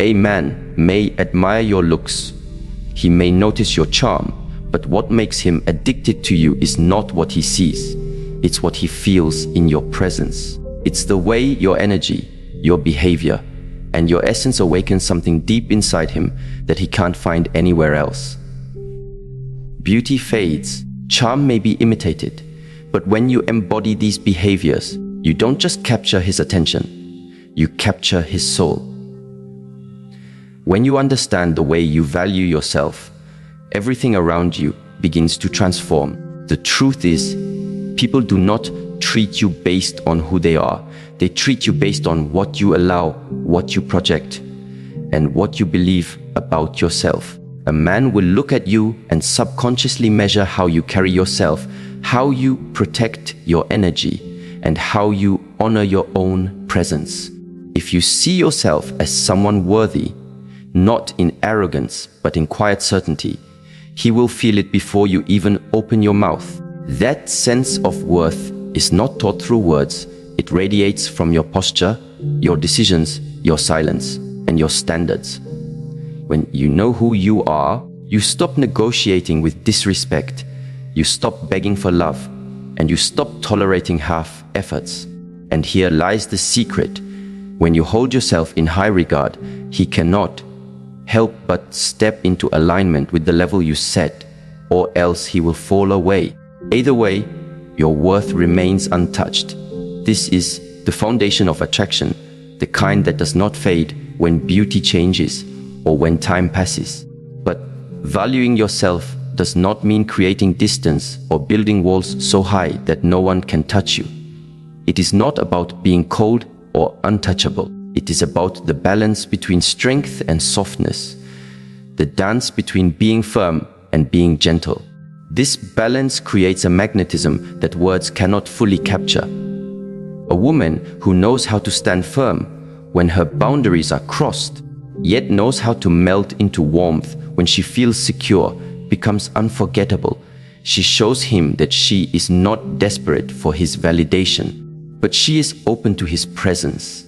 A man may admire your looks. He may notice your charm, but what makes him addicted to you is not what he sees. It's what he feels in your presence. It's the way your energy, your behavior, and your essence awakens something deep inside him that he can't find anywhere else. Beauty fades, charm may be imitated, but when you embody these behaviors, you don't just capture his attention, you capture his soul. When you understand the way you value yourself, everything around you begins to transform. The truth is, people do not treat you based on who they are. They treat you based on what you allow, what you project, and what you believe about yourself. A man will look at you and subconsciously measure how you carry yourself, how you protect your energy, and how you honor your own presence. If you see yourself as someone worthy, not in arrogance, but in quiet certainty, he will feel it before you even open your mouth. That sense of worth is not taught through words. It radiates from your posture, your decisions, your silence, and your standards. When you know who you are, you stop negotiating with disrespect, you stop begging for love, and you stop tolerating half efforts. And here lies the secret. When you hold yourself in high regard, he cannot help but step into alignment with the level you set, or else he will fall away. Either way, your worth remains untouched. This is the foundation of attraction, the kind that does not fade when beauty changes or when time passes. But valuing yourself does not mean creating distance or building walls so high that no one can touch you. It is not about being cold or untouchable. It is about the balance between strength and softness, the dance between being firm and being gentle. This balance creates a magnetism that words cannot fully capture. A woman who knows how to stand firm when her boundaries are crossed, yet knows how to melt into warmth when she feels secure, becomes unforgettable. She shows him that she is not desperate for his validation, but she is open to his presence.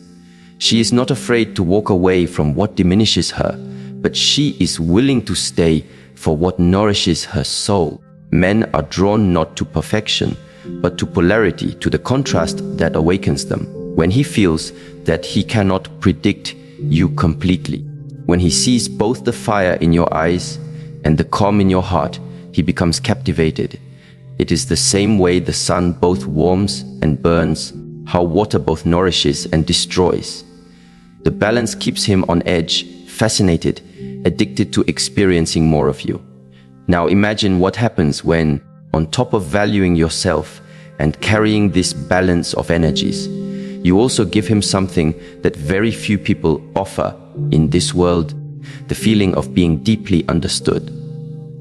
She is not afraid to walk away from what diminishes her, but she is willing to stay for what nourishes her soul. Men are drawn not to perfection, but to polarity, to the contrast that awakens them. When he feels that he cannot predict you completely, when he sees both the fire in your eyes and the calm in your heart, he becomes captivated. It is the same way the sun both warms and burns, how water both nourishes and destroys. The balance keeps him on edge, fascinated, addicted to experiencing more of you. Now imagine what happens when, on top of valuing yourself and carrying this balance of energies, you also give him something that very few people offer in this world, the feeling of being deeply understood.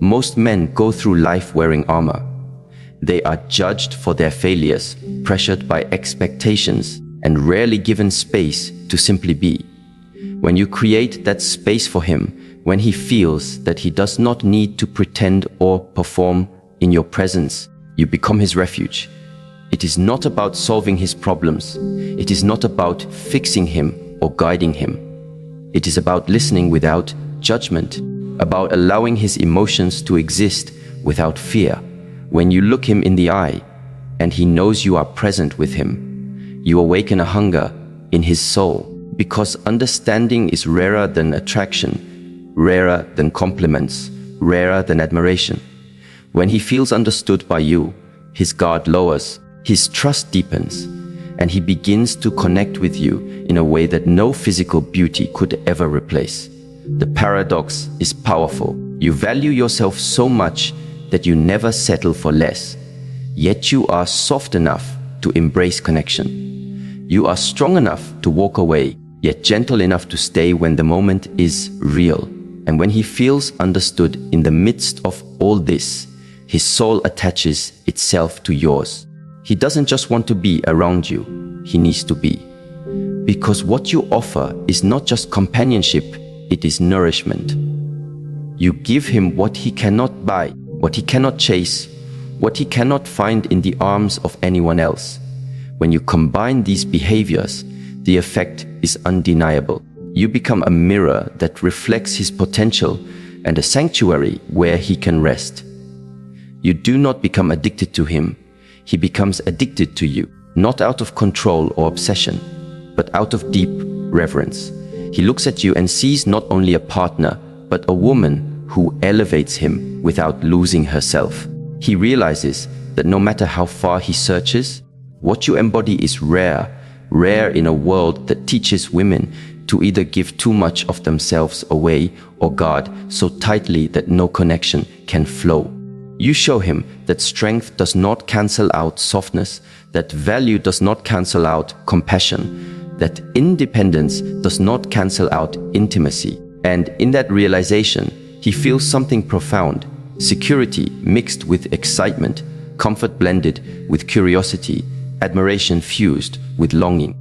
Most men go through life wearing armor. They are judged for their failures, pressured by expectations, and rarely given space to simply be. When you create that space for him, when he feels that he does not need to pretend or perform in your presence, you become his refuge. It is not about solving his problems. It is not about fixing him or guiding him. It is about listening without judgment, about allowing his emotions to exist without fear. When you look him in the eye and he knows you are present with him, you awaken a hunger in his soul, because understanding is rarer than attraction, rarer than compliments, rarer than admiration. When he feels understood by you, his guard lowers, his trust deepens, and he begins to connect with you in a way that no physical beauty could ever replace. The paradox is powerful. You value yourself so much that you never settle for less, yet you are soft enough to embrace connection. You are strong enough to walk away, yet gentle enough to stay when the moment is real. And when he feels understood in the midst of all this, his soul attaches itself to yours. He doesn't just want to be around you, he needs to be. Because what you offer is not just companionship, it is nourishment. You give him what he cannot buy, what he cannot chase, what he cannot find in the arms of anyone else. When you combine these behaviors, the effect is undeniable. You become a mirror that reflects his potential and a sanctuary where he can rest. You do not become addicted to him. He becomes addicted to you, not out of control or obsession, but out of deep reverence. He looks at you and sees not only a partner, but a woman who elevates him without losing herself. He realizes that no matter how far he searches, what you embody is rare in a world that teaches women to either give too much of themselves away or guard so tightly that no connection can flow. You show him that strength does not cancel out softness, that value does not cancel out compassion, that independence does not cancel out intimacy. And in that realization, he feels something profound, security mixed with excitement, comfort blended with curiosity, admiration fused with longing.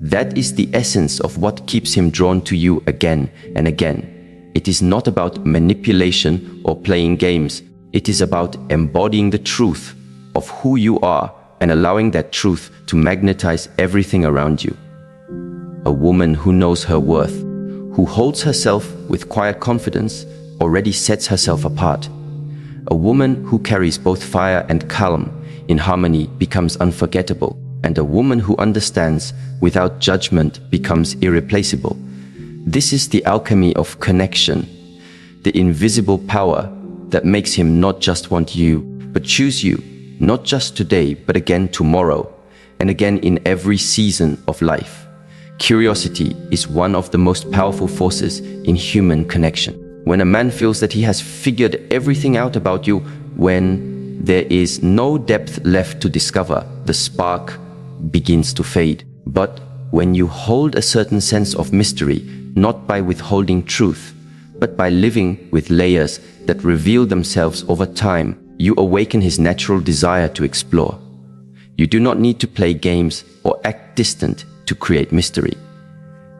That is the essence of what keeps him drawn to you again and again. It is not about manipulation or playing games. It is about embodying the truth of who you are and allowing that truth to magnetize everything around you. A woman who knows her worth, who holds herself with quiet confidence, already sets herself apart. A woman who carries both fire and calm in harmony becomes unforgettable, and a woman who understands without judgment becomes irreplaceable. This is the alchemy of connection, the invisible power that makes him not just want you, but choose you, not just today, but again tomorrow, and again in every season of life. Curiosity is one of the most powerful forces in human connection. When a man feels that he has figured everything out about you, when there is no depth left to discover, the spark begins to fade. But when you hold a certain sense of mystery, not by withholding truth, but by living with layers that reveal themselves over time, you awaken his natural desire to explore. You do not need to play games or act distant to create mystery.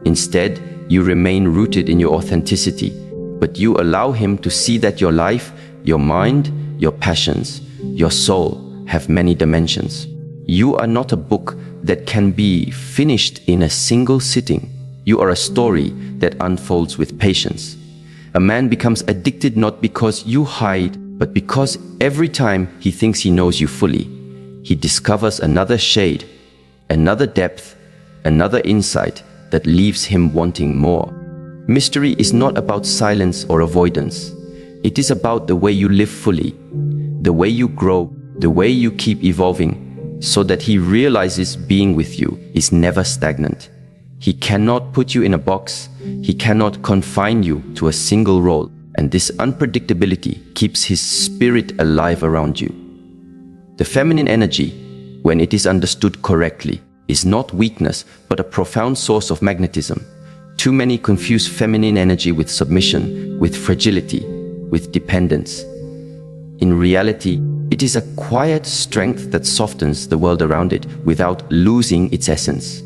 Instead, you remain rooted in your authenticity, but you allow him to see that your life, your mind, your passions, your soul have many dimensions. You are not a book that can be finished in a single sitting. You are a story that unfolds with patience. A man becomes addicted not because you hide, but because every time he thinks he knows you fully, he discovers another shade, another depth, another insight that leaves him wanting more. Mystery is not about silence or avoidance. It is about the way you live fully, the way you grow, the way you keep evolving, so that he realizes being with you is never stagnant. He cannot put you in a box. He cannot confine you to a single role. And this unpredictability keeps his spirit alive around you. The feminine energy, when it is understood correctly, is not weakness, but a profound source of magnetism. Too many confuse feminine energy with submission, with fragility, with dependence. In reality, it is a quiet strength that softens the world around it without losing its essence.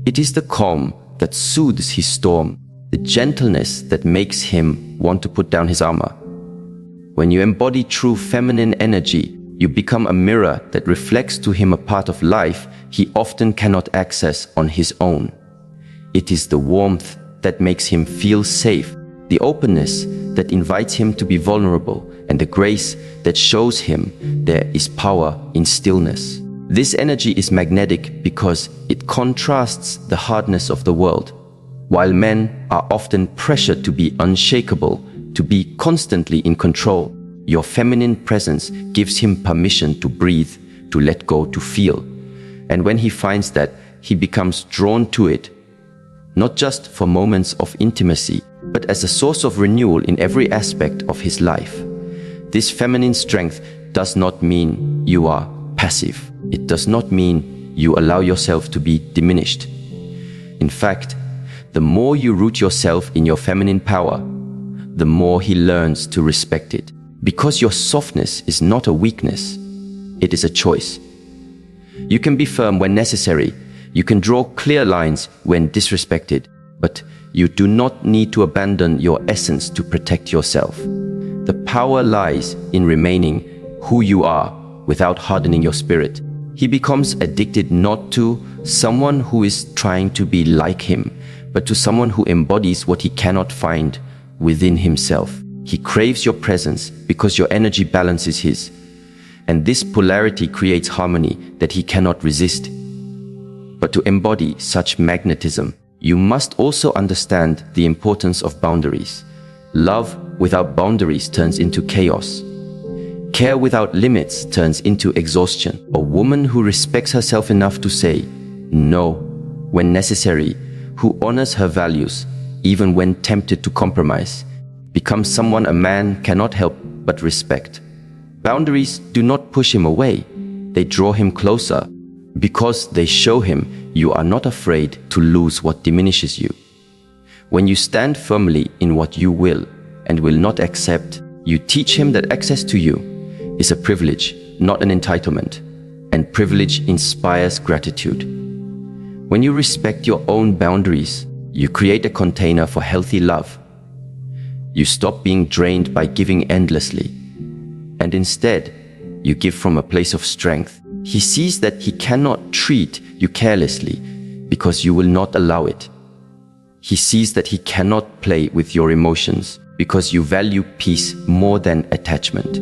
It is the calm that soothes his storm, the gentleness that makes him want to put down his armor. When you embody true feminine energy, you become a mirror that reflects to him a part of life he often cannot access on his own. It is the warmth that makes him feel safe, the openness that invites him to be vulnerable, and the grace that shows him there is power in stillness. This energy is magnetic because it contrasts the hardness of the world. While men are often pressured to be unshakable, to be constantly in control, your feminine presence gives him permission to breathe, to let go, to feel. And when he finds that, he becomes drawn to it, not just for moments of intimacy, but as a source of renewal in every aspect of his life. This feminine strength does not mean you are passive. It does not mean you allow yourself to be diminished. In fact, the more you root yourself in your feminine power, the more he learns to respect it. Because your softness is not a weakness, it is a choice. You can be firm when necessary. You can draw clear lines when disrespected, but you do not need to abandon your essence to protect yourself. The power lies in remaining who you are without hardening your spirit. He becomes addicted not to someone who is trying to be like him, but to someone who embodies what he cannot find within himself. He craves your presence because your energy balances his, and this polarity creates harmony that he cannot resist. But to embody such magnetism, you must also understand the importance of boundaries. Love without boundaries turns into chaos. Care without limits turns into exhaustion. A woman who respects herself enough to say no when necessary, who honors her values even when tempted to compromise, becomes someone a man cannot help but respect. Boundaries do not push him away, they draw him closer because they show him you are not afraid to lose what diminishes you. When you stand firmly in what you will and will not accept, you teach him that access to you is a privilege, not an entitlement, and privilege inspires gratitude. When you respect your own boundaries, you create a container for healthy love. You stop being drained by giving endlessly, and instead, you give from a place of strength. He sees that he cannot treat you carelessly because you will not allow it. He sees that he cannot play with your emotions because you value peace more than attachment.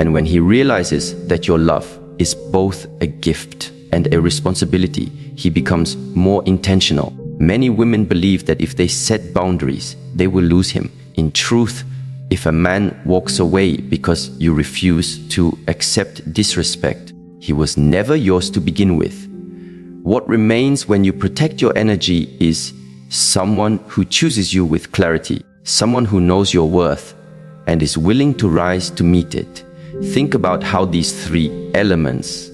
And when he realizes that your love is both a gift and a responsibility, he becomes more intentional. Many women believe that if they set boundaries, they will lose him. In truth, if a man walks away because you refuse to accept disrespect, he was never yours to begin with. What remains when you protect your energy is someone who chooses you with clarity, someone who knows your worth and is willing to rise to meet it. Think about how these three elements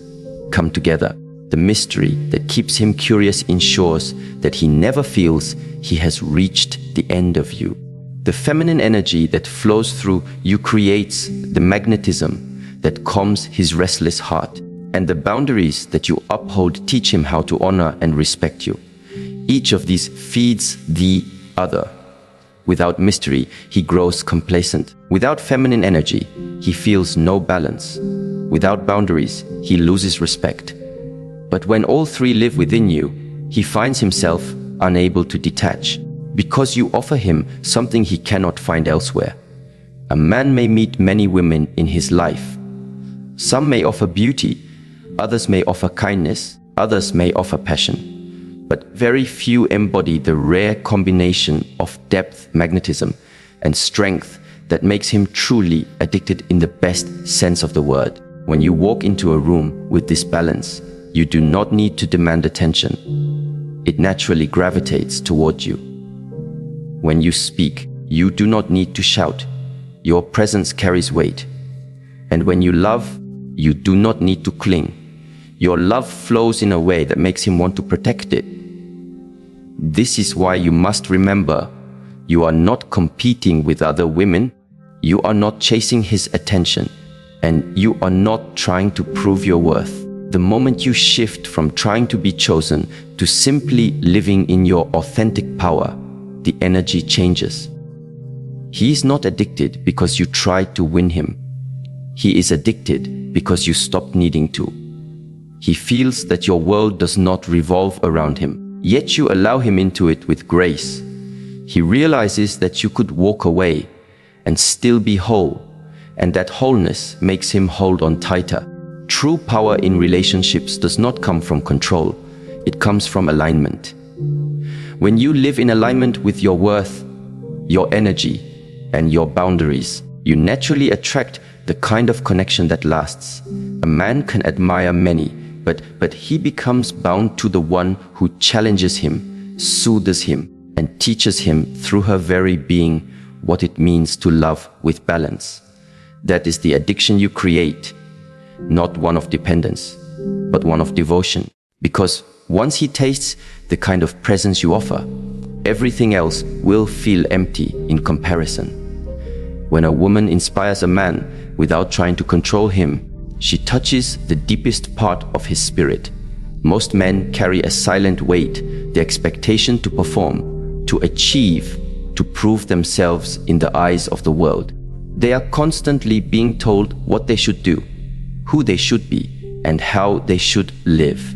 come together. The mystery that keeps him curious ensures that he never feels he has reached the end of you. The feminine energy that flows through you creates the magnetism that calms his restless heart. And the boundaries that you uphold teach him how to honor and respect you. Each of these feeds the other. Without mystery, he grows complacent. Without feminine energy, he feels no balance. Without boundaries, he loses respect. But when all three live within you, he finds himself unable to detach, because you offer him something he cannot find elsewhere. A man may meet many women in his life. Some may offer beauty, others may offer kindness, others may offer passion. But very few embody the rare combination of depth, magnetism, and strength that makes him truly addicted in the best sense of the word. When you walk into a room with this balance, you do not need to demand attention. It naturally gravitates toward you. When you speak, you do not need to shout. Your presence carries weight. And when you love, you do not need to cling. Your love flows in a way that makes him want to protect it. This is why you must remember, you are not competing with other women, you are not chasing his attention, and you are not trying to prove your worth. The moment you shift from trying to be chosen to simply living in your authentic power, the energy changes. He is not addicted because you tried to win him. He is addicted because you stopped needing to. He feels that your world does not revolve around him, yet you allow him into it with grace. He realizes that you could walk away and still be whole, and that wholeness makes him hold on tighter. True power in relationships does not come from control, it comes from alignment. When you live in alignment with your worth, your energy, and your boundaries, you naturally attract the kind of connection that lasts. A man can admire many, but he becomes bound to the one who challenges him, soothes him, and teaches him through her very being what it means to love with balance. That is the addiction you create, not one of dependence, but one of devotion. Because once he tastes the kind of presence you offer, everything else will feel empty in comparison. When a woman inspires a man without trying to control him, she touches the deepest part of his spirit. Most men carry a silent weight, the expectation to perform, to achieve, to prove themselves in the eyes of the world. They are constantly being told what they should do, who they should be, and how they should live.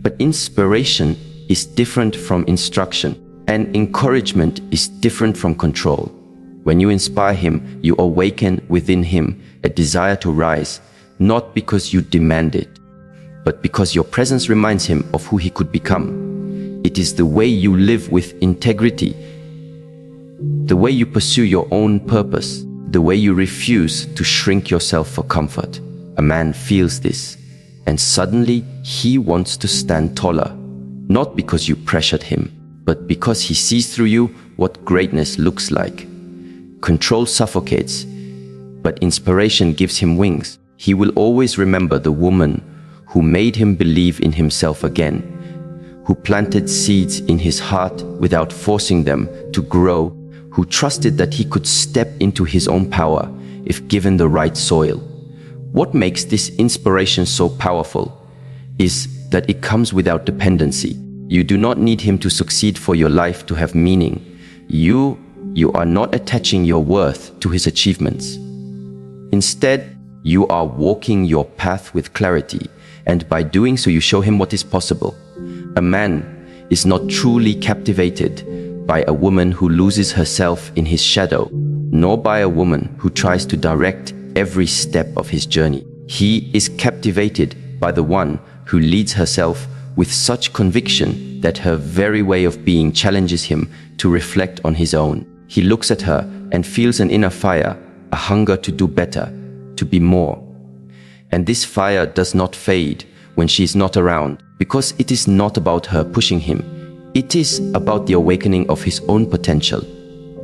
But inspiration is different from instruction, And encouragement is different from control. When you inspire him, you awaken within him a desire to rise, not because you demand it, but because your presence reminds him of who he could become. It is the way you live with integrity, the way you pursue your own purpose, the way you refuse to shrink yourself for comfort. A man feels this, and suddenly he wants to stand taller, not because you pressured him, but because he sees through you what greatness looks like. Control suffocates, but inspiration gives him wings. He will always remember the woman who made him believe in himself again, who planted seeds in his heart without forcing them to grow, who trusted that he could step into his own power if given the right soil. What makes this inspiration so powerful is that it comes without dependency. You do not need him to succeed for your life to have meaning. You are not attaching your worth to his achievements. Instead, you are walking your path with clarity, and by doing so you show him what is possible. A man is not truly captivated by a woman who loses herself in his shadow, nor by a woman who tries to direct every step of his journey. He is captivated by the one who leads herself with such conviction that her very way of being challenges him to reflect on his own. He looks at her and feels an inner fire, a hunger to do better, to be more. And this fire does not fade when she is not around, because it is not about her pushing him. It is about the awakening of his own potential.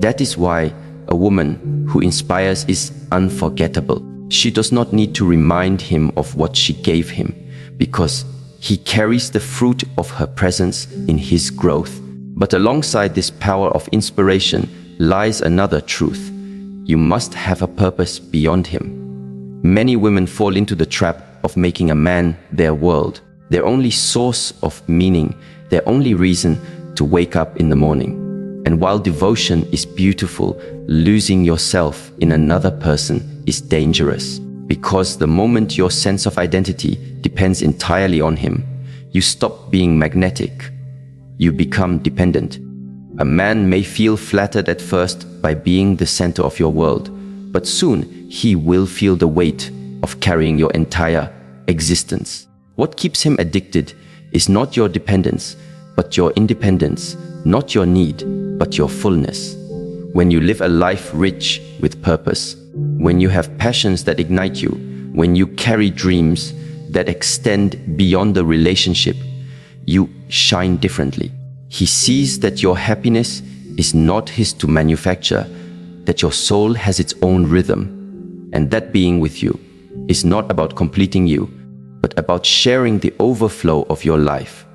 That is why a woman who inspires is unforgettable. She does not need to remind him of what she gave him, because he carries the fruit of her presence in his growth. But alongside this power of inspiration lies another truth. You must have a purpose beyond him. Many women fall into the trap of making a man their world, their only source of meaning, their only reason to wake up in the morning. And while devotion is beautiful, losing yourself in another person is dangerous. Because the moment your sense of identity depends entirely on him, you stop being magnetic. You become dependent. A man may feel flattered at first by being the center of your world, but soon he will feel the weight of carrying your entire existence. What keeps him addicted is not your dependence, but your independence, not your need, but your fullness. When you live a life rich with purpose, when you have passions that ignite you, when you carry dreams that extend beyond the relationship, you shine differently. He sees that your happiness is not his to manufacture, that your soul has its own rhythm, and that being with you is not about completing you, but about sharing the overflow of your life.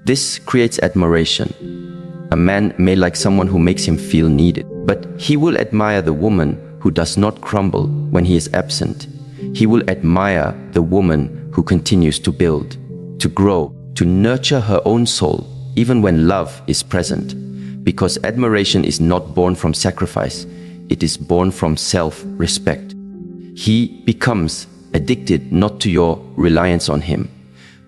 This creates admiration. A man may like someone who makes him feel needed, but he will admire the woman who does not crumble when he is absent. He will admire the woman who continues to build, to grow, to nurture her own soul, even when love is present. Because admiration is not born from sacrifice, it is born from self-respect. He becomes addicted not to your reliance on him,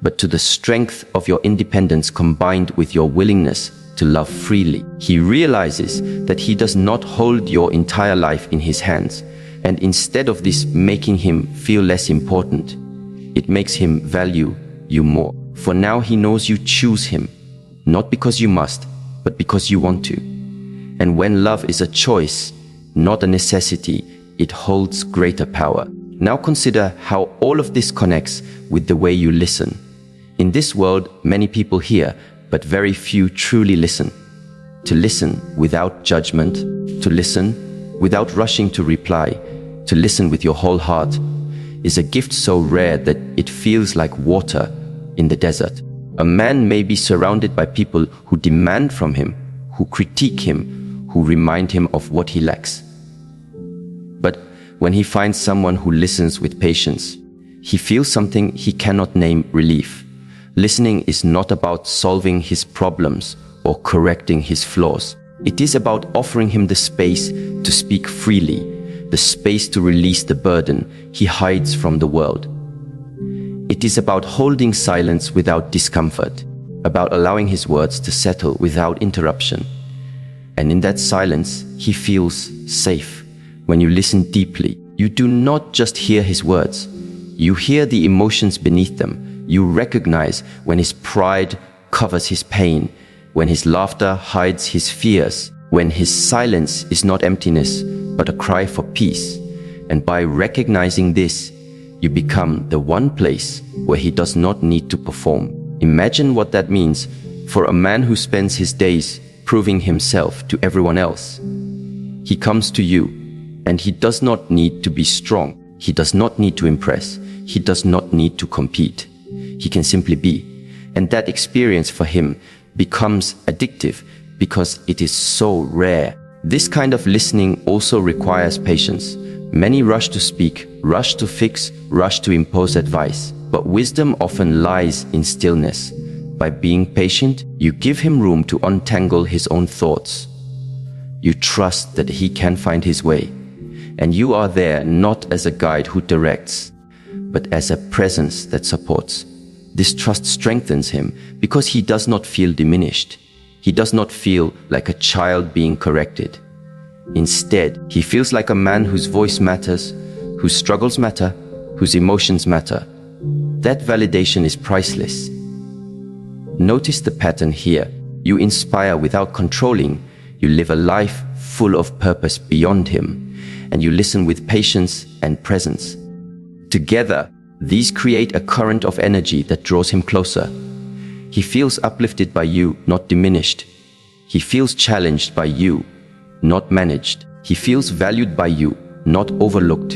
but to the strength of your independence combined with your willingness to love freely. He realizes that he does not hold your entire life in his hands, and instead of this making him feel less important, it makes him value you more. For now he knows you choose him, not because you must, but because you want to. And when love is a choice, not a necessity, it holds greater power. Now consider how all of this connects with the way you listen. In this world, many people hear, but very few truly listen. To listen without judgment, to listen without rushing to reply, to listen with your whole heart, is a gift so rare that it feels like water in the desert. A man may be surrounded by people who demand from him, who critique him, who remind him of what he lacks. But when he finds someone who listens with patience, he feels something he cannot name: relief. Listening is not about solving his problems or correcting his flaws. It is about offering him the space to speak freely, the space to release the burden he hides from the world. It is about holding silence without discomfort. about allowing his words to settle without interruption. And in that silence, he feels safe. When you listen deeply, you do not just hear his words. You hear the emotions beneath them. You recognize when his pride covers his pain, when his laughter hides his fears, when his silence is not emptiness, but a cry for peace. And by recognizing this, you become the one place where he does not need to perform. Imagine what that means for a man who spends his days proving himself to everyone else. He comes to you, and he does not need to be strong. He does not need to impress. He does not need to compete. He can simply be. And that experience for him becomes addictive because it is so rare. This kind of listening also requires patience. Many rush to speak, rush to fix, rush to impose advice. But wisdom often lies in stillness. By being patient, you give him room to untangle his own thoughts. You trust that he can find his way. And you are there not as a guide who directs, but as a presence that supports. This trust strengthens him because he does not feel diminished. He does not feel like a child being corrected. Instead, he feels like a man whose voice matters, whose struggles matter, whose emotions matter. That validation is priceless. Notice the pattern here. You inspire without controlling. You live a life full of purpose beyond him. And you listen with patience and presence. Together, these create a current of energy that draws him closer. He feels uplifted by you, not diminished. He feels challenged by you, not managed. He feels valued by you, not overlooked.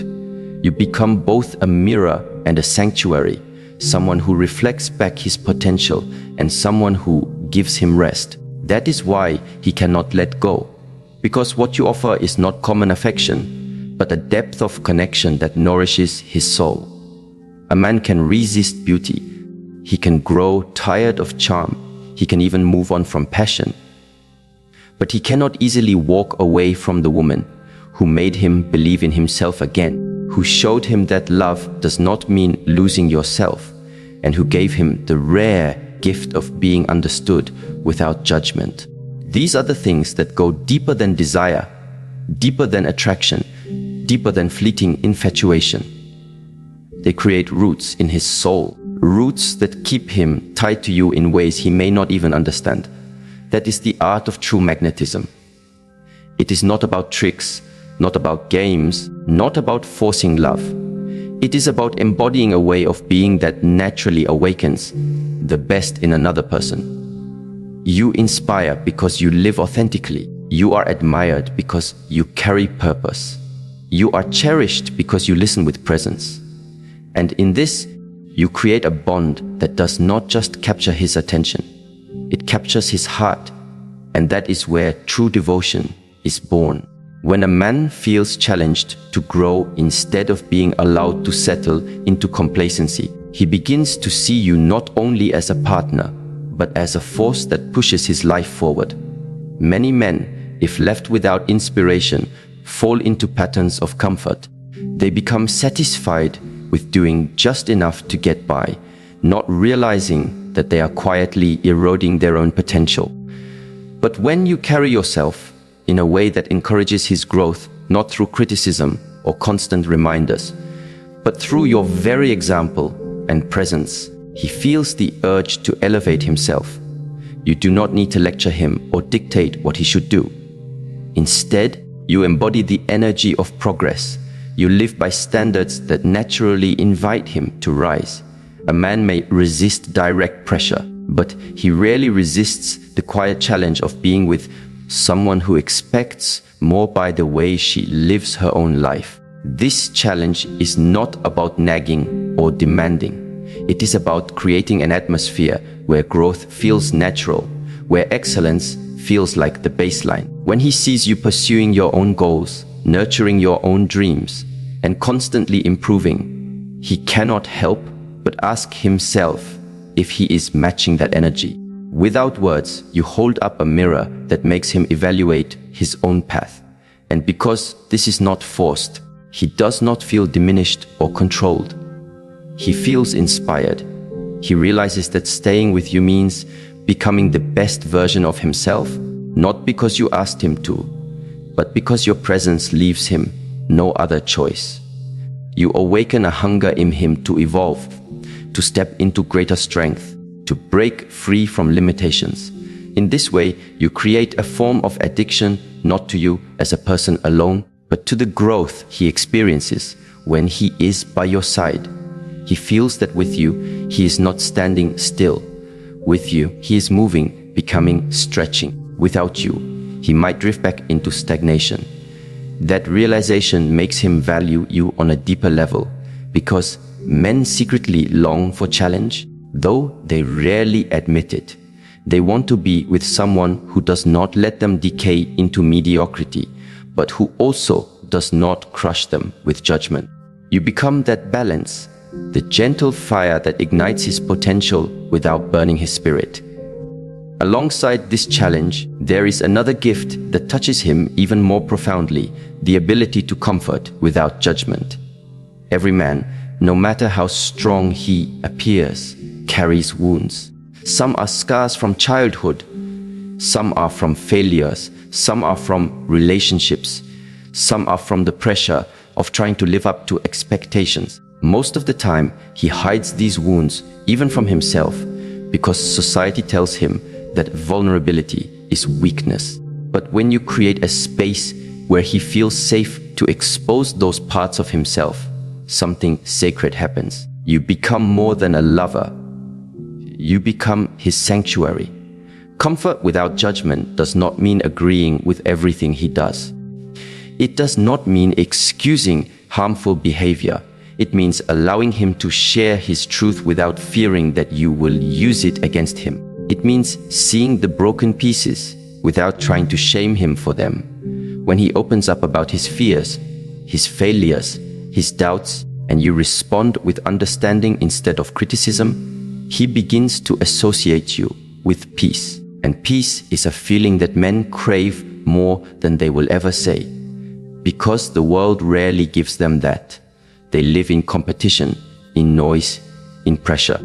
You become both a mirror and a sanctuary, someone who reflects back his potential and someone who gives him rest. That is why he cannot let go, because what you offer is not common affection, but a depth of connection that nourishes his soul. A man can resist beauty. He can grow tired of charm. He can even move on from passion. But he cannot easily walk away from the woman who made him believe in himself again, who showed him that love does not mean losing yourself, and who gave him the rare gift of being understood without judgment. These are the things that go deeper than desire, deeper than attraction, deeper than fleeting infatuation. They create roots in his soul, roots that keep him tied to you in ways he may not even understand. That is the art of true magnetism. It is not about tricks, not about games, not about forcing love. It is about embodying a way of being that naturally awakens the best in another person. You inspire because you live authentically. You are admired because you carry purpose. You are cherished because you listen with presence. And in this, you create a bond that does not just capture his attention. It captures his heart. And that is where true devotion is born. When a man feels challenged to grow instead of being allowed to settle into complacency, he begins to see you not only as a partner, but as a force that pushes his life forward. Many men, if left without inspiration, fall into patterns of comfort. They become satisfied with doing just enough to get by, not realizing that they are quietly eroding their own potential. But when you carry yourself in a way that encourages his growth, not through criticism or constant reminders, but through your very example and presence, he feels the urge to elevate himself. You do not need to lecture him or dictate what he should do. Instead, you embody the energy of progress. You live by standards that naturally invite him to rise. A man may resist direct pressure, but he rarely resists the quiet challenge of being with someone who expects more by the way she lives her own life. This challenge is not about nagging or demanding. It is about creating an atmosphere where growth feels natural, where excellence feels like the baseline. When he sees you pursuing your own goals, nurturing your own dreams, and constantly improving, he cannot help but ask himself if he is matching that energy. Without words, you hold up a mirror that makes him evaluate his own path. And because this is not forced, he does not feel diminished or controlled. He feels inspired. He realizes that staying with you means becoming the best version of himself, not because you asked him to, but because your presence leaves him no other choice. You awaken a hunger in him to evolve, to step into greater strength, to break free from limitations. In this way, you create a form of addiction not to you as a person alone, but to the growth he experiences when he is by your side. He feels that with you, he is not standing still. With you, he is moving, becoming, stretching. Without you, he might drift back into stagnation. That realization makes him value you on a deeper level, because men secretly long for challenge, though they rarely admit it. They want to be with someone who does not let them decay into mediocrity, but who also does not crush them with judgment. You become that balance, the gentle fire that ignites his potential without burning his spirit. Alongside this challenge, there is another gift that touches him even more profoundly, the ability to comfort without judgment. Every man, no matter how strong he appears, carries wounds. Some are scars from childhood, some are from failures, some are from relationships, some are from the pressure of trying to live up to expectations. Most of the time, he hides these wounds, even from himself, because society tells him that vulnerability is weakness. But when you create a space where he feels safe to expose those parts of himself, something sacred happens. You become more than a lover. You become his sanctuary. Comfort without judgment does not mean agreeing with everything he does. It does not mean excusing harmful behavior. It means allowing him to share his truth without fearing that you will use it against him. It means seeing the broken pieces without trying to shame him for them. When he opens up about his fears, his failures, his doubts, and you respond with understanding instead of criticism, he begins to associate you with peace. And peace is a feeling that men crave more than they will ever say. Because the world rarely gives them that. They live in competition, in noise, in pressure.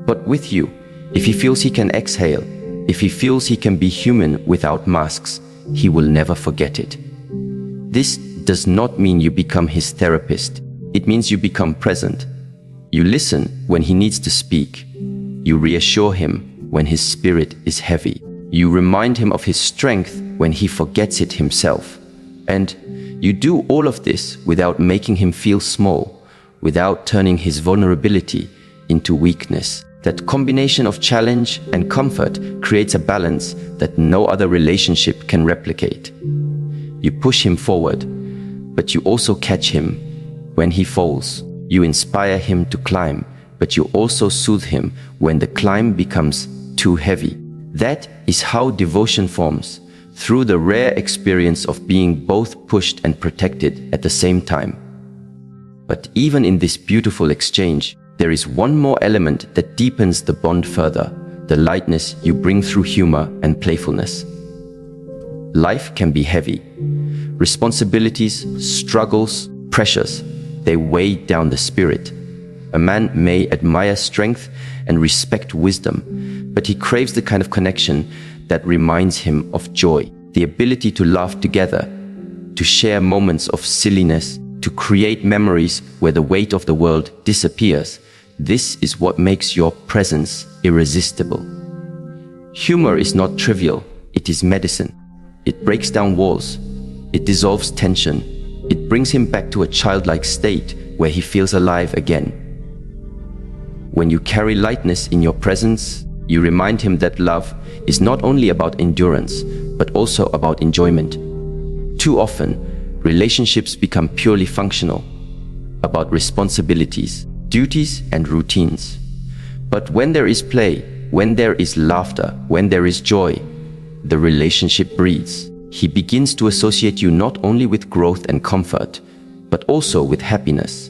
But with you, if he feels he can exhale, if he feels he can be human without masks, he will never forget it. This does not mean you become his therapist. It means you become present. You listen when he needs to speak. You reassure him when his spirit is heavy. You remind him of his strength when he forgets it himself. And you do all of this without making him feel small, without turning his vulnerability into weakness. That combination of challenge and comfort creates a balance that no other relationship can replicate. You push him forward, but you also catch him when he falls. You inspire him to climb, but you also soothe him when the climb becomes too heavy. That is how devotion forms, through the rare experience of being both pushed and protected at the same time. But even in this beautiful exchange, there is one more element that deepens the bond further, the lightness you bring through humor and playfulness. Life can be heavy. Responsibilities, struggles, pressures, they weigh down the spirit. A man may admire strength and respect wisdom, but he craves the kind of connection that reminds him of joy, the ability to laugh together, to share moments of silliness, to create memories where the weight of the world disappears. This is what makes your presence irresistible. Humor is not trivial, it is medicine. It breaks down walls, it dissolves tension, it brings him back to a childlike state where he feels alive again. When you carry lightness in your presence, you remind him that love is not only about endurance, but also about enjoyment. Too often, relationships become purely functional, about responsibilities, duties, and routines. But when there is play, when there is laughter, when there is joy, the relationship breathes. He begins to associate you not only with growth and comfort, but also with happiness.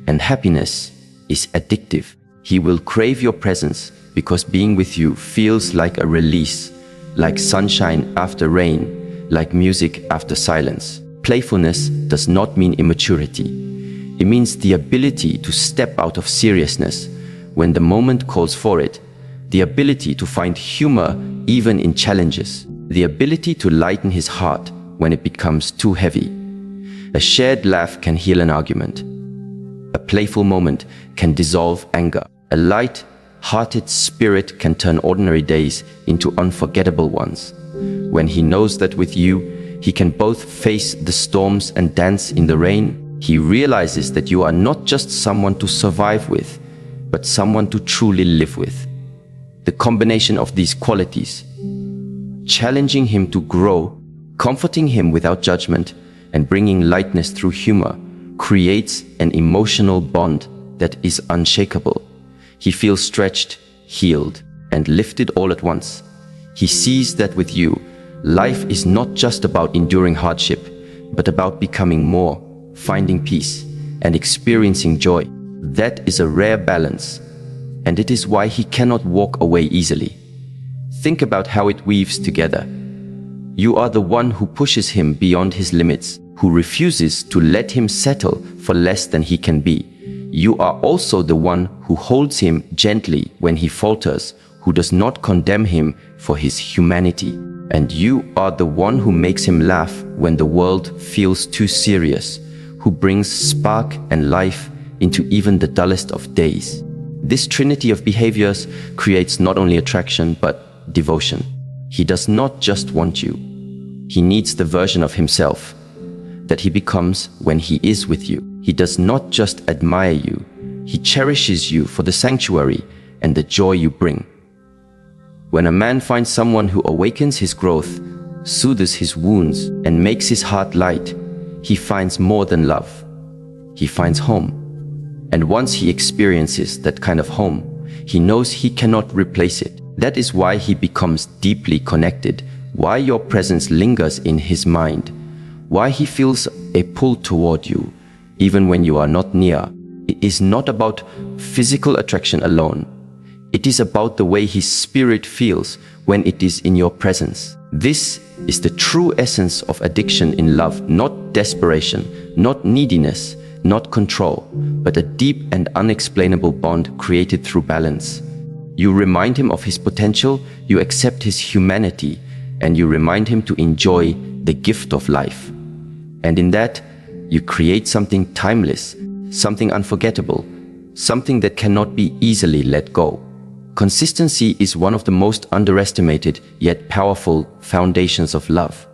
And happiness is addictive. He will crave your presence because being with you feels like a release, like sunshine after rain, like music after silence. Playfulness does not mean immaturity. It means the ability to step out of seriousness when the moment calls for it, the ability to find humor even in challenges, the ability to lighten his heart when it becomes too heavy. A shared laugh can heal an argument. A playful moment can dissolve anger. A light-hearted spirit can turn ordinary days into unforgettable ones. When he knows that with you, he can both face the storms and dance in the rain, he realizes that you are not just someone to survive with, but someone to truly live with. The combination of these qualities, challenging him to grow, comforting him without judgment, and bringing lightness through humor, creates an emotional bond that is unshakable. He feels stretched, healed, and lifted all at once. He sees that with you, life is not just about enduring hardship, but about becoming more, finding peace, and experiencing joy. That is a rare balance, and it is why he cannot walk away easily. Think about how it weaves together. You are the one who pushes him beyond his limits, who refuses to let him settle for less than he can be. You are also the one who holds him gently when he falters, who does not condemn him for his humanity. And you are the one who makes him laugh when the world feels too serious, who brings spark and life into even the dullest of days. This trinity of behaviors creates not only attraction, but devotion. He does not just want you. He needs the version of himself that he becomes when he is with you. He does not just admire you. He cherishes you for the sanctuary and the joy you bring. When a man finds someone who awakens his growth, soothes his wounds, and makes his heart light, he finds more than love. He finds home. And once he experiences that kind of home, he knows he cannot replace it. That is why he becomes deeply connected, why your presence lingers in his mind, why he feels a pull toward you, even when you are not near. It is not about physical attraction alone. It is about the way his spirit feels when it is in your presence. This is the true essence of addiction in love, not desperation, not neediness, not control, but a deep and unexplainable bond created through balance. You remind him of his potential, you accept his humanity, and you remind him to enjoy the gift of life. And in that, you create something timeless, something unforgettable, something that cannot be easily let go. Consistency is one of the most underestimated yet powerful foundations of love.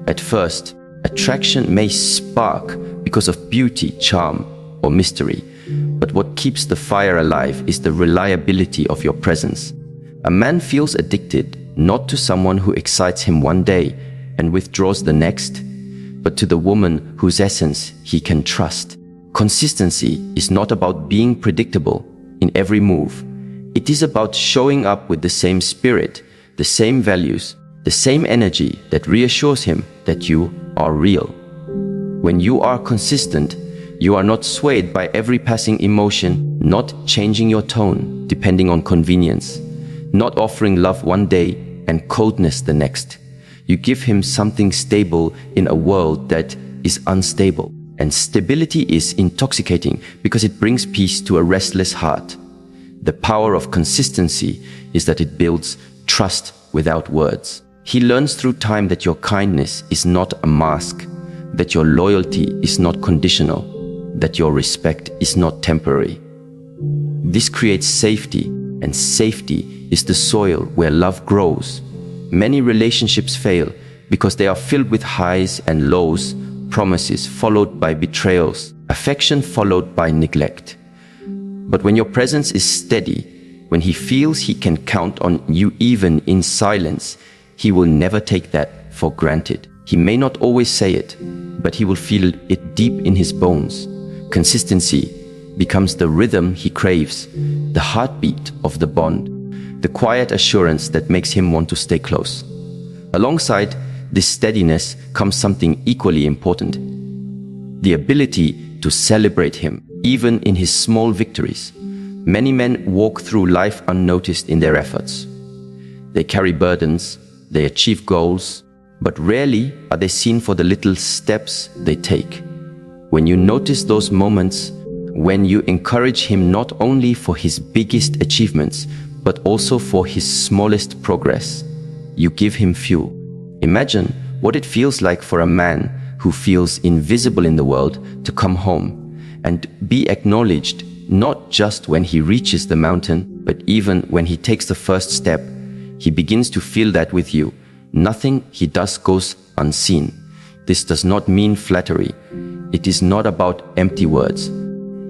At first, attraction may spark because of beauty, charm, or mystery, but what keeps the fire alive is the reliability of your presence. A man feels addicted not to someone who excites him one day and withdraws the next, but to the woman whose essence he can trust. Consistency is not about being predictable in every move. It is about showing up with the same spirit, the same values, the same energy that reassures him that you are real. When you are consistent, you are not swayed by every passing emotion, not changing your tone depending on convenience, not offering love one day and coldness the next. You give him something stable in a world that is unstable. And stability is intoxicating because it brings peace to a restless heart. The power of consistency is that it builds trust without words. He learns through time that your kindness is not a mask, that your loyalty is not conditional, that your respect is not temporary. This creates safety, and safety is the soil where love grows. Many relationships fail because they are filled with highs and lows, promises followed by betrayals, affection followed by neglect. But when your presence is steady, when he feels he can count on you even in silence, he will never take that for granted. He may not always say it, but he will feel it deep in his bones. Consistency becomes the rhythm he craves, the heartbeat of the bond, the quiet assurance that makes him want to stay close. Alongside this steadiness comes something equally important: the ability to celebrate him, even in his small victories. Many men walk through life unnoticed in their efforts. They carry burdens, they achieve goals, but rarely are they seen for the little steps they take. When you notice those moments, when you encourage him not only for his biggest achievements, but also for his smallest progress. You give him fuel. Imagine what it feels like for a man who feels invisible in the world to come home and be acknowledged, not just when he reaches the mountain, but even when he takes the first step. He begins to feel that with you. Nothing he does goes unseen. This does not mean flattery. It is not about empty words.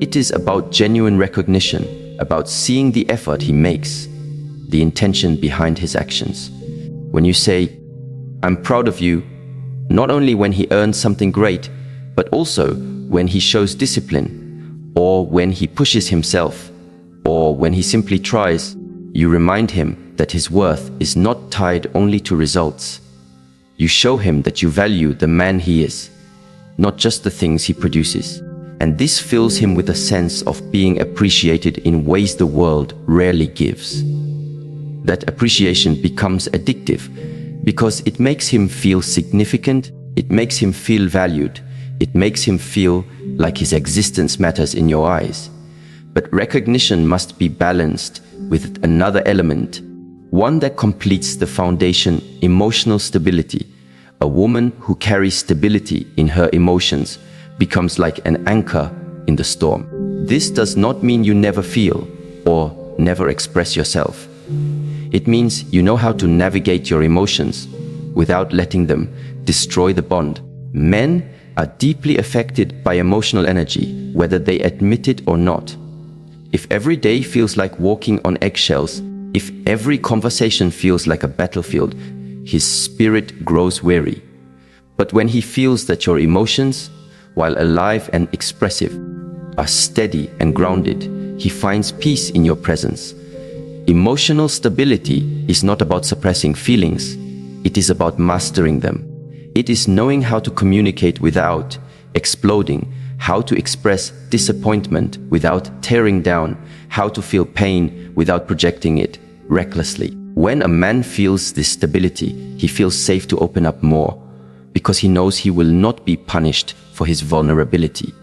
It is about genuine recognition, about seeing the effort he makes, the intention behind his actions. When you say, "I'm proud of you," not only when he earns something great, but also when he shows discipline, or when he pushes himself, or when he simply tries, you remind him that his worth is not tied only to results. You show him that you value the man he is, not just the things he produces. And this fills him with a sense of being appreciated in ways the world rarely gives. That appreciation becomes addictive because it makes him feel significant, it makes him feel valued, it makes him feel like his existence matters in your eyes. But recognition must be balanced with another element, one that completes the foundation: emotional stability. A woman who carries stability in her emotions becomes like an anchor in the storm. This does not mean you never feel or never express yourself. It means you know how to navigate your emotions without letting them destroy the bond. Men are deeply affected by emotional energy, whether they admit it or not. If every day feels like walking on eggshells, if every conversation feels like a battlefield, his spirit grows weary. But when he feels that your emotions, while alive and expressive, are steady and grounded, he finds peace in your presence. Emotional stability is not about suppressing feelings, it is about mastering them. It is knowing how to communicate without exploding, how to express disappointment without tearing down, how to feel pain without projecting it recklessly. When a man feels this stability, he feels safe to open up more, because he knows he will not be punished for his vulnerability.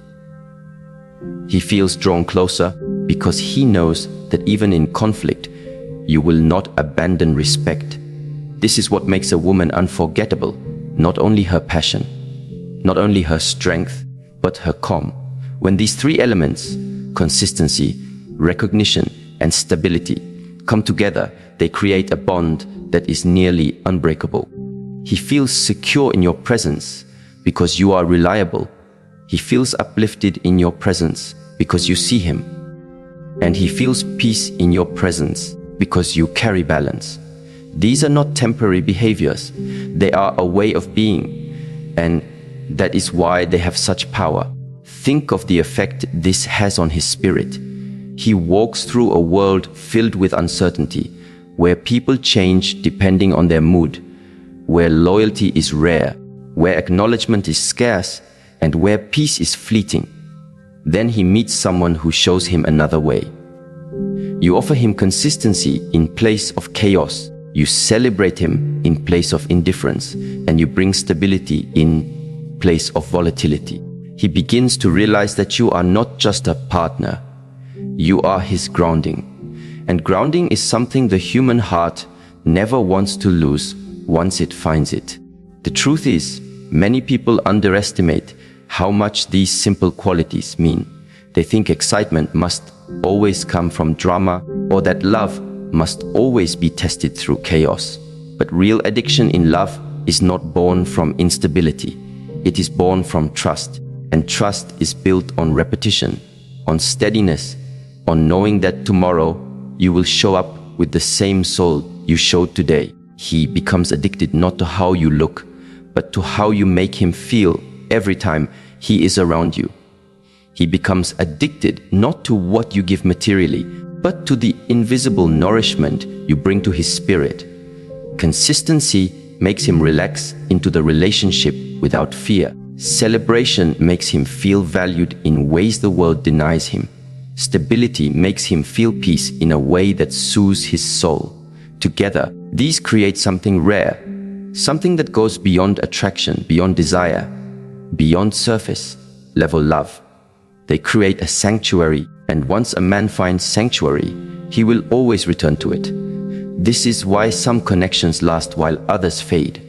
He feels drawn closer because he knows that even in conflict, you will not abandon respect. This is what makes a woman unforgettable, not only her passion, not only her strength, but her calm. When these three elements, consistency, recognition, and stability, come together, they create a bond that is nearly unbreakable. He feels secure in your presence because you are reliable. He feels uplifted in your presence because you see him. And he feels peace in your presence because you carry balance. These are not temporary behaviors. They are a way of being. And that is why they have such power. Think of the effect this has on his spirit. He walks through a world filled with uncertainty, where people change depending on their mood, where loyalty is rare, where acknowledgement is scarce, and where peace is fleeting. Then he meets someone who shows him another way. You offer him consistency in place of chaos. You celebrate him in place of indifference, and you bring stability in place of volatility. He begins to realize that you are not just a partner. You are his grounding. And grounding is something the human heart never wants to lose once it finds it. The truth is, many people underestimate how much these simple qualities mean. They think excitement must always come from drama, or that love must always be tested through chaos. But real addiction in love is not born from instability. It is born from trust. And trust is built on repetition, on steadiness, on knowing that tomorrow you will show up with the same soul you showed today. He becomes addicted not to how you look, but to how you make him feel every time he is around you. He becomes addicted not to what you give materially, but to the invisible nourishment you bring to his spirit. Consistency makes him relax into the relationship without fear. Celebration makes him feel valued in ways the world denies him. Stability makes him feel peace in a way that soothes his soul. Together, these create something rare, something that goes beyond attraction, beyond desire, beyond surface level love. They create a sanctuary, and once a man finds sanctuary, he will always return to it. This is why some connections last while others fade.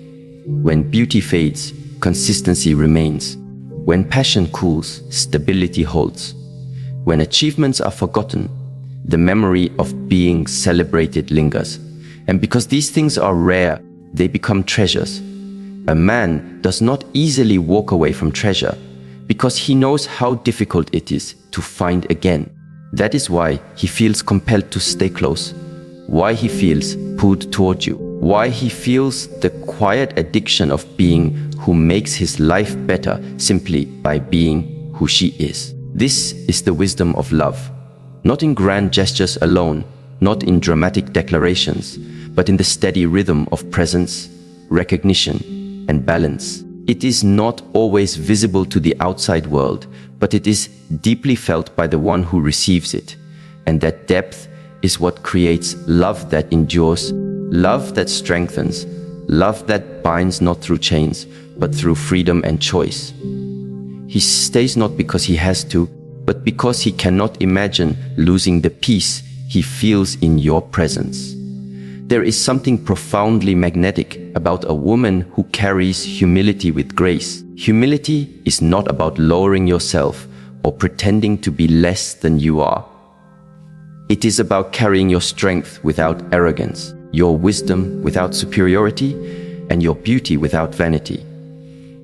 When beauty fades, consistency remains. When passion cools, stability holds. When achievements are forgotten, the memory of being celebrated lingers. And because these things are rare, they become treasures. A man does not easily walk away from treasure because he knows how difficult it is to find again. That is why he feels compelled to stay close, why he feels pulled toward you, why he feels the quiet addiction of being who makes his life better simply by being who she is. This is the wisdom of love, not in grand gestures alone, not in dramatic declarations, but in the steady rhythm of presence, recognition, and balance. It is not always visible to the outside world, but it is deeply felt by the one who receives it. And that depth is what creates love that endures, love that strengthens, love that binds not through chains, but through freedom and choice. He stays not because he has to, but because he cannot imagine losing the peace he feels in your presence. There is something profoundly magnetic about a woman who carries humility with grace. Humility is not about lowering yourself or pretending to be less than you are. It is about carrying your strength without arrogance, your wisdom without superiority, and your beauty without vanity.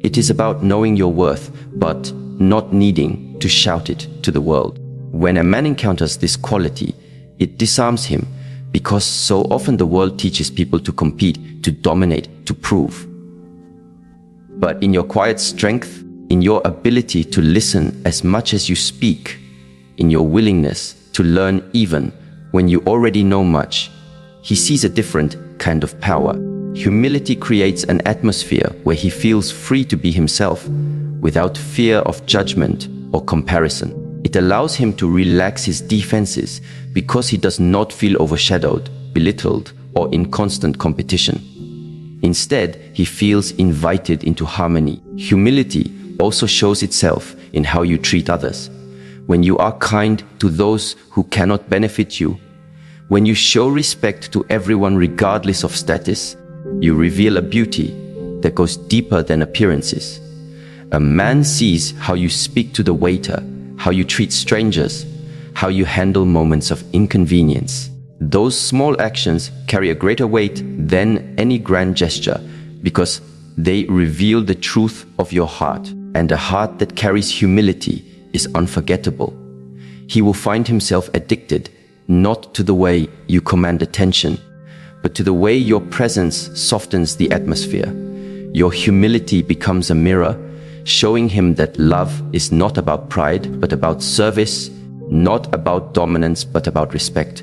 It is about knowing your worth, but not needing to shout it to the world. When a man encounters this quality, it disarms him, because so often the world teaches people to compete, to dominate, to prove. But in your quiet strength, in your ability to listen as much as you speak, in your willingness to learn even when you already know much, he sees a different kind of power. Humility creates an atmosphere where he feels free to be himself, without fear of judgment or comparison. It allows him to relax his defenses because he does not feel overshadowed, belittled, or in constant competition. Instead, he feels invited into harmony. Humility also shows itself in how you treat others. When you are kind to those who cannot benefit you, when you show respect to everyone regardless of status, you reveal a beauty that goes deeper than appearances. A man sees how you speak to the waiter, how you treat strangers, how you handle moments of inconvenience. Those small actions carry a greater weight than any grand gesture because they reveal the truth of your heart, and a heart that carries humility is unforgettable. He will find himself addicted not to the way you command attention, but to the way your presence softens the atmosphere. Your humility becomes a mirror, showing him that love is not about pride, but about service, not about dominance, but about respect.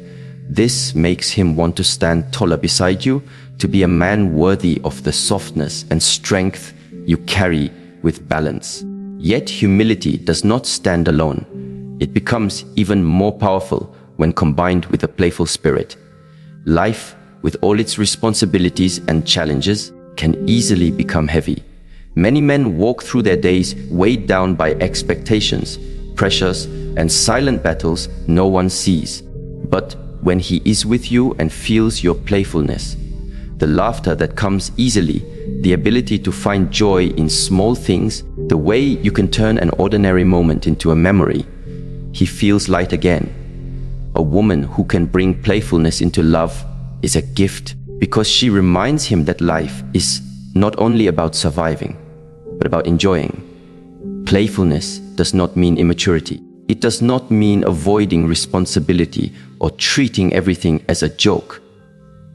This makes him want to stand taller beside you, to be a man worthy of the softness and strength you carry with balance. Yet humility does not stand alone. It becomes even more powerful when combined with a playful spirit. Life, with all its responsibilities and challenges, can easily become heavy. Many men walk through their days weighed down by expectations, pressures, and silent battles no one sees. But when he is with you and feels your playfulness, the laughter that comes easily, the ability to find joy in small things, the way you can turn an ordinary moment into a memory, he feels light again. A woman who can bring playfulness into love is a gift because she reminds him that life is not only about surviving, but about enjoying. Playfulness does not mean immaturity. It does not mean avoiding responsibility or treating everything as a joke.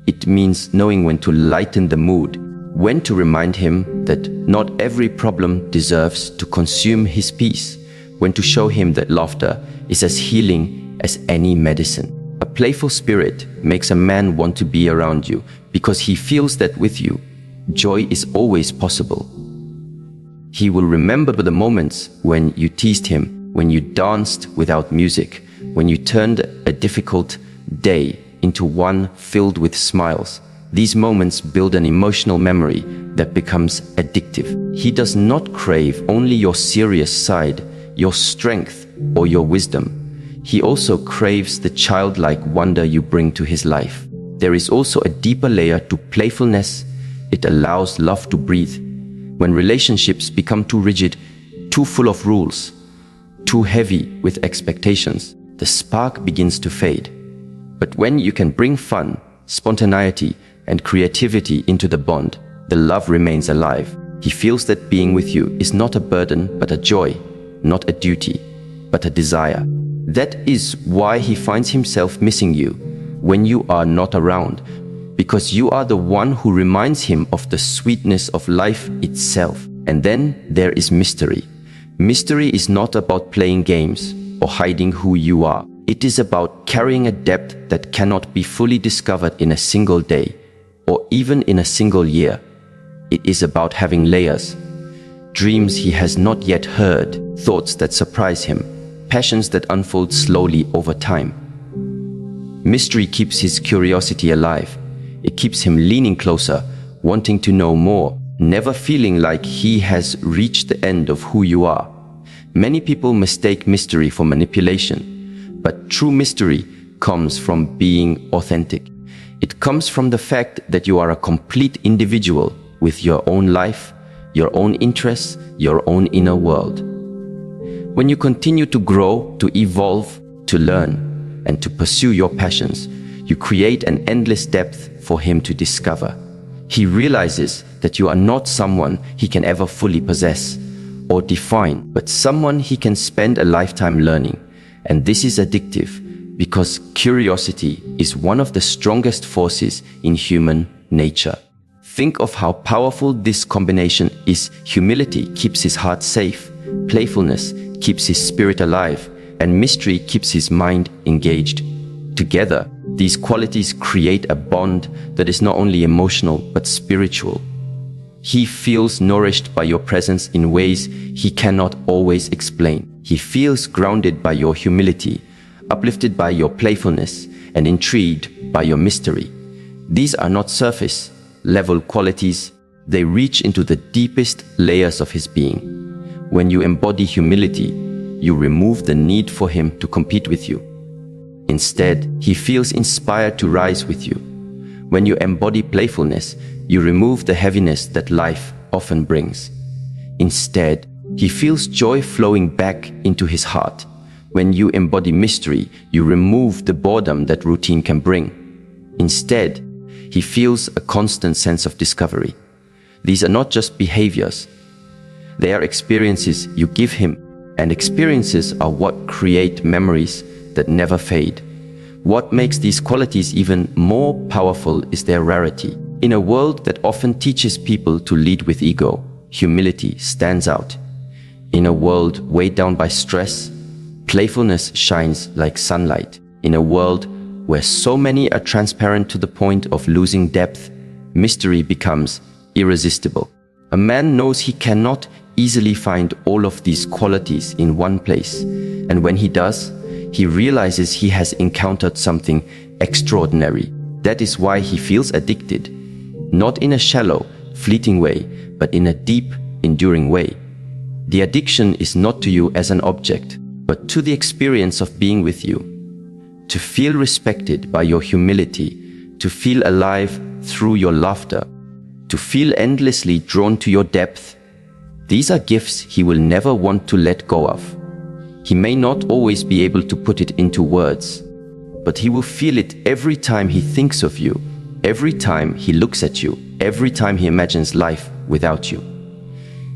It means knowing when to lighten the mood, when to remind him that not every problem deserves to consume his peace, when to show him that laughter is as healing as any medicine. A playful spirit makes a man want to be around you because he feels that with you, joy is always possible. He will remember the moments when you teased him, when you danced without music, when you turned a difficult day into one filled with smiles. These moments build an emotional memory that becomes addictive. He does not crave only your serious side, your strength, or your wisdom. he also craves the childlike wonder you bring to his life. There is also a deeper layer to playfulness. It allows love to breathe. When relationships become too rigid, too full of rules, too heavy with expectations, the spark begins to fade. But when you can bring fun, spontaneity, and creativity into the bond, the love remains alive. He feels that being with you is not a burden, but a joy, not a duty, but a desire. That is why he finds himself missing you when you are not around, because you are the one who reminds him of the sweetness of life itself. And then there is mystery. Mystery is not about playing games or hiding who you are. It is about carrying a depth that cannot be fully discovered in a single day or even in a single year. It is about having layers, dreams he has not yet heard, thoughts that surprise him, passions that unfold slowly over time. Mystery keeps his curiosity alive. It keeps him leaning closer, wanting to know more, never feeling like he has reached the end of who you are. Many people mistake mystery for manipulation, but true mystery comes from being authentic. It comes from the fact that you are a complete individual with your own life, your own interests, your own inner world. When you continue to grow, to evolve, to learn, and to pursue your passions, you create an endless depth for him to discover. He realizes that you are not someone he can ever fully possess or define, but someone he can spend a lifetime learning. And this is addictive because curiosity is one of the strongest forces in human nature. Think of how powerful this combination is. Humility keeps his heart safe, playfulness keeps his spirit alive, and mystery keeps his mind engaged. Together, these qualities create a bond that is not only emotional but spiritual. He feels nourished by your presence in ways he cannot always explain. He feels grounded by your humility, uplifted by your playfulness, and intrigued by your mystery. These are not surface-level qualities. They reach into the deepest layers of his being. When you embody humility, you remove the need for him to compete with you. Instead, he feels inspired to rise with you. When you embody playfulness, you remove the heaviness that life often brings. Instead, he feels joy flowing back into his heart. When you embody mystery, you remove the boredom that routine can bring. Instead, he feels a constant sense of discovery. These are not just behaviors. They are experiences you give him, and experiences are what create memories that never fade. What makes these qualities even more powerful is their rarity. In a world that often teaches people to lead with ego, humility stands out. In a world weighed down by stress, playfulness shines like sunlight. In a world where so many are transparent to the point of losing depth, mystery becomes irresistible. A man knows he cannot easily find all of these qualities in one place, and when he does, he realizes he has encountered something extraordinary. That is why he feels addicted, not in a shallow, fleeting way, but in a deep, enduring way. The addiction is not to you as an object, but to the experience of being with you. To feel respected by your humility, to feel alive through your laughter, to feel endlessly drawn to your depth. These are gifts he will never want to let go of. He may not always be able to put it into words, but he will feel it every time he thinks of you, every time he looks at you, every time he imagines life without you.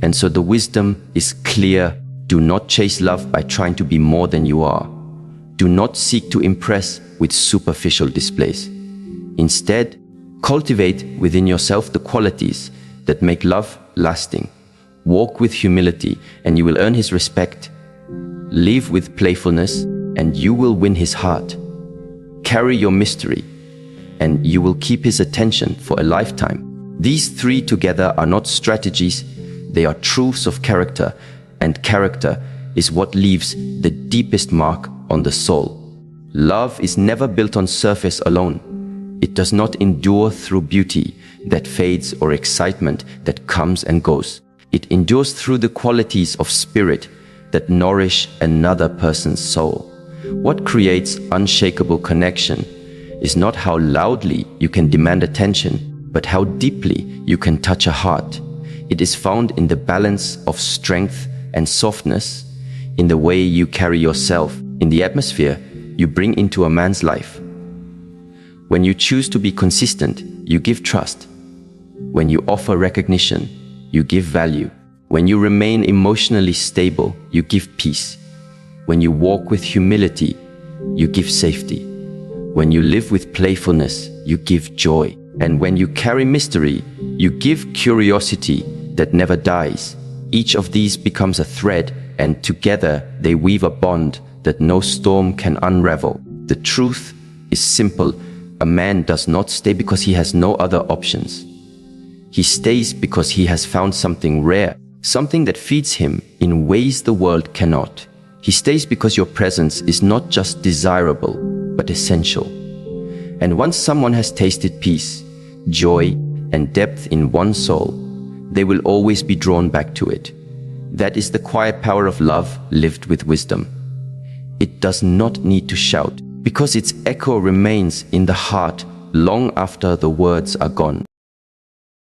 And so the wisdom is clear. Do not chase love by trying to be more than you are. Do not seek to impress with superficial displays. Instead, cultivate within yourself the qualities that make love lasting. Walk with humility, and you will earn his respect. Live with playfulness, and you will win his heart. Carry your mystery, and you will keep his attention for a lifetime. These three together are not strategies, they are truths of character, and character is what leaves the deepest mark on the soul. Love is never built on surface alone. It does not endure through beauty that fades or excitement that comes and goes. It endures through the qualities of spirit that nourish another person's soul. What creates unshakable connection is not how loudly you can demand attention, but how deeply you can touch a heart. It is found in the balance of strength and softness, in the way you carry yourself, in the atmosphere you bring into a man's life. When you choose to be consistent, you give trust. When you offer recognition, you give value. When you remain emotionally stable, you give peace. When you walk with humility, you give safety. When you live with playfulness, you give joy. And when you carry mystery, you give curiosity that never dies. Each of these becomes a thread, and together they weave a bond that no storm can unravel. The truth is simple. A man does not stay because he has no other options. He stays because he has found something rare, something that feeds him in ways the world cannot. He stays because your presence is not just desirable, but essential. And once someone has tasted peace, joy, and depth in one's soul, they will always be drawn back to it. That is the quiet power of love lived with wisdom. It does not need to shout, because its echo remains in the heart long after the words are gone.